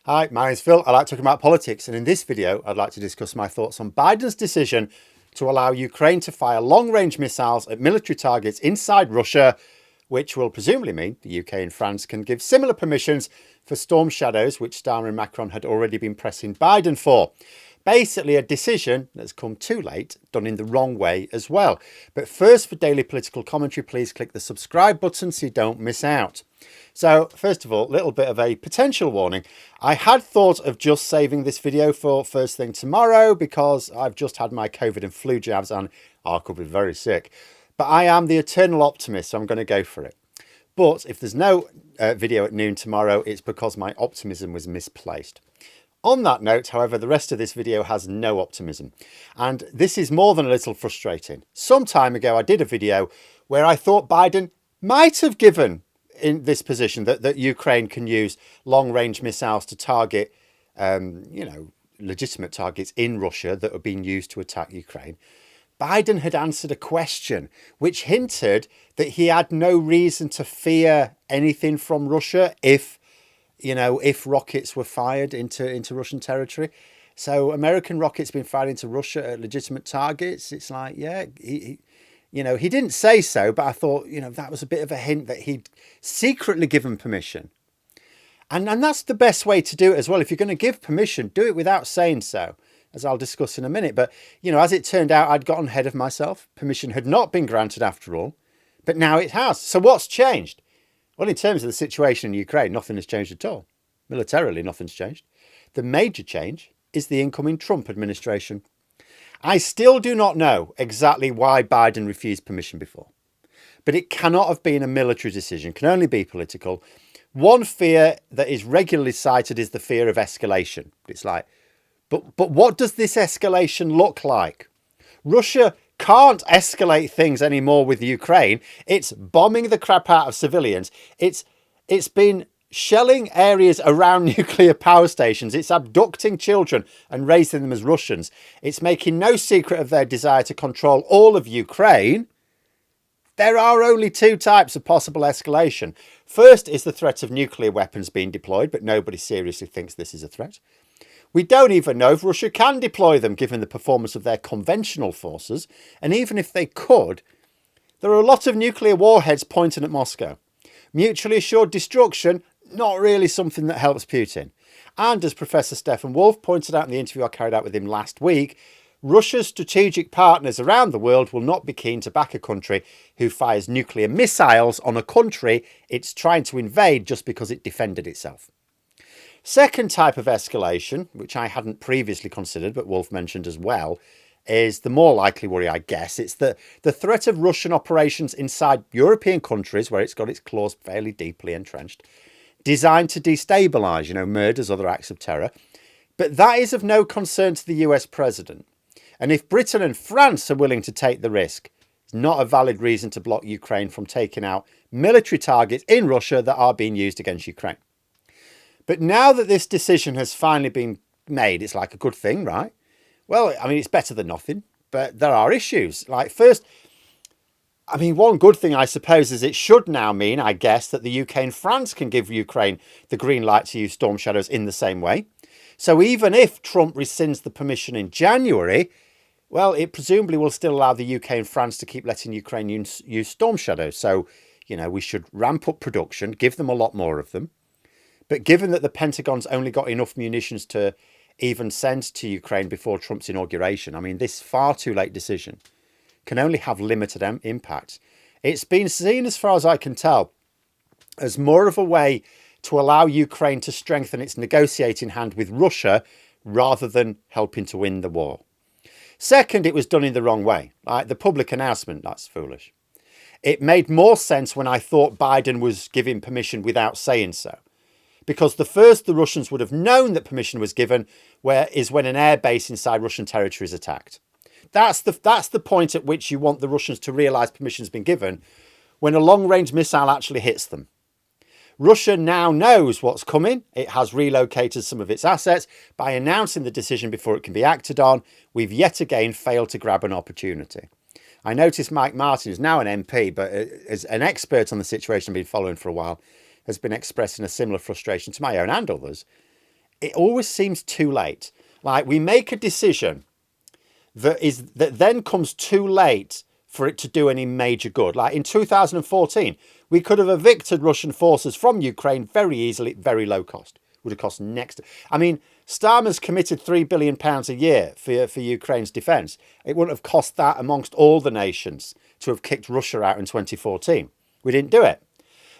Hi, my name's Phil. I like talking about politics, and in this video, I'd like to discuss my thoughts on Biden's decision to allow Ukraine to fire long-range missiles at military targets inside Russia, which will presumably mean the UK and France can give similar permissions for Storm Shadows, which Starmer and Macron had already been pressing Biden for. Basically, a decision that's come too late, done in the wrong way as well. But first, for daily political commentary, please click the subscribe button so you don't miss out. So, first of all, a little bit of a potential warning. I had thought of just saving this video for first thing tomorrow because I've just had my COVID and flu jabs and I could be very sick. But I am the eternal optimist, so I'm going to go for it. But if there's no video at noon tomorrow, it's because my optimism was misplaced. On that note, however, the rest of this video has no optimism. And this is more than a little frustrating. Some time ago, I did a video where I thought Biden might have given in this position that Ukraine can use long-range missiles to target, legitimate targets in Russia that are being used to attack Ukraine. Biden had answered a question which hinted that he had no reason to fear anything from Russia if rockets were fired into Russian territory. So American rockets being fired into Russia at legitimate targets. It's like, yeah, he didn't say so, but I thought, that was a bit of a hint that he'd secretly given permission. And that's the best way to do it as well. If you're going to give permission, do it without saying so, as I'll discuss in a minute. But, as it turned out, I'd gotten ahead of myself. Permission had not been granted after all, but now it has. So what's changed? Well, in terms of the situation in Ukraine, nothing has changed at all. Militarily, nothing's changed. The major change is the incoming Trump administration. I still do not know exactly why Biden refused permission before, but it cannot have been a military decision, can only be political. One fear that is regularly cited is the fear of escalation. It's like, but what does this escalation look like? Russia can't escalate things anymore with Ukraine. It's bombing the crap out of civilians. It's been shelling areas around nuclear power stations. It's abducting children and raising them as Russians. It's making no secret of their desire to control all of Ukraine. There are only two types of possible escalation. First is the threat of nuclear weapons being deployed, but nobody seriously thinks this is a threat. We don't even know if Russia can deploy them given the performance of their conventional forces. And even if they could, there are a lot of nuclear warheads pointing at Moscow. Mutually assured destruction, not really something that helps Putin. And as Professor Stefan Wolf pointed out in the interview I carried out with him last week, Russia's strategic partners around the world will not be keen to back a country who fires nuclear missiles on a country it's trying to invade just because it defended itself. Second type of escalation, which I hadn't previously considered, but Wolf mentioned as well, is the more likely worry, I guess. It's the threat of Russian operations inside European countries where it's got its claws fairly deeply entrenched, designed to destabilise, murders, other acts of terror. But that is of no concern to the US president. And if Britain and France are willing to take the risk, it's not a valid reason to block Ukraine from taking out military targets in Russia that are being used against Ukraine. But now that this decision has finally been made, it's like a good thing, right? Well, it's better than nothing, but there are issues. Like first, one good thing, I suppose, is it should now mean, I guess, that the UK and France can give Ukraine the green light to use Storm Shadows in the same way. So even if Trump rescinds the permission in January, well, it presumably will still allow the UK and France to keep letting Ukraine use Storm Shadows. So, we should ramp up production, give them a lot more of them. But given that the Pentagon's only got enough munitions to even send to Ukraine before Trump's inauguration, this far too late decision can only have limited impact. It's been seen, as far as I can tell, as more of a way to allow Ukraine to strengthen its negotiating hand with Russia rather than helping to win the war. Second, it was done in the wrong way. Like the public announcement, that's foolish. It made more sense when I thought Biden was giving permission without saying so. Because the Russians would have known that permission was given is when an air base inside Russian territory is attacked. That's the point at which you want the Russians to realise permission's been given, when a long-range missile actually hits them. Russia now knows what's coming. It has relocated some of its assets. By announcing the decision before it can be acted on, we've yet again failed to grab an opportunity. I noticed Mike Martin, who's now an MP, but as an expert on the situation I've been following for a while, has been expressing a similar frustration to my own and others. it always seems too late. Like we make a decision that then comes too late for it to do any major good. Like in 2014, we could have evicted Russian forces from Ukraine very easily, very low cost. Would have cost next. I mean, Starmer's committed £3 billion a year for Ukraine's defence. It wouldn't have cost that amongst all the nations to have kicked Russia out in 2014. We didn't do it.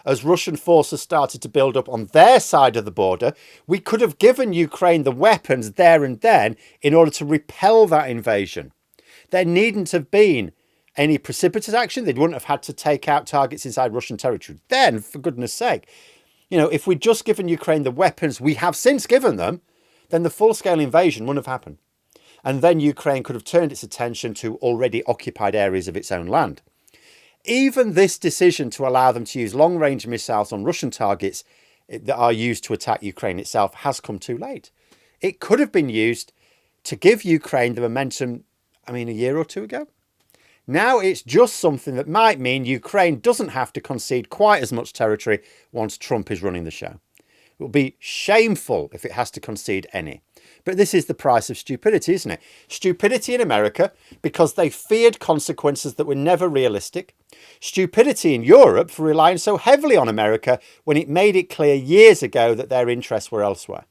As Russian forces started to build up on their side of the border, we could have given Ukraine the weapons there and then in order to repel that invasion. There needn't have been any precipitous action. They wouldn't have had to take out targets inside Russian territory. Then, for goodness sake, you know, if we'd just given Ukraine the weapons we have since given them, then the full-scale invasion wouldn't have happened. And then Ukraine could have turned its attention to already occupied areas of its own land. Even this decision to allow them to use long-range missiles on Russian targets that are used to attack Ukraine itself has come too late. It could have been used to give Ukraine the momentum, a year or two ago. Now it's just something that might mean Ukraine doesn't have to concede quite as much territory once Trump is running the show. It will be shameful if it has to concede any. But this is the price of stupidity, isn't it? Stupidity in America because they feared consequences that were never realistic. Stupidity in Europe for relying so heavily on America when it made it clear years ago that their interests were elsewhere.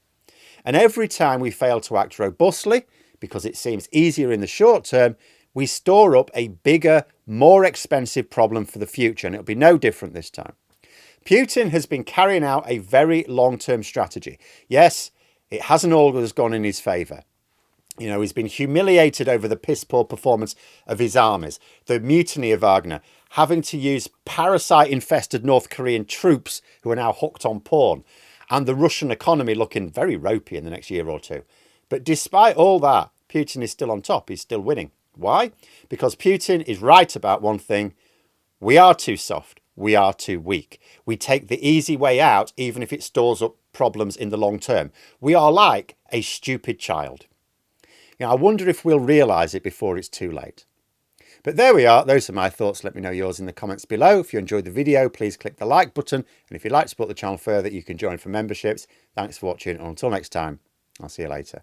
And every time we fail to act robustly, because it seems easier in the short term, we store up a bigger, more expensive problem for the future, and it'll be no different this time. Putin has been carrying out a very long-term strategy. Yes, it hasn't always gone in his favour. You know, he's been humiliated over the piss-poor performance of his armies, the mutiny of Wagner, having to use parasite-infested North Korean troops who are now hooked on porn, and the Russian economy looking very ropey in the next year or two. But despite all that, Putin is still on top. He's still winning. Why? Because Putin is right about one thing. We are too soft. We are too weak. We take the easy way out, even if it stores up problems in the long term. We are like a stupid child. You know, I wonder if we'll realise it before it's too late. But there we are. Those are my thoughts. Let me know yours in the comments below. If you enjoyed the video, please click the like button. And if you'd like to support the channel further, you can join for memberships. Thanks for watching. And until next time, I'll see you later.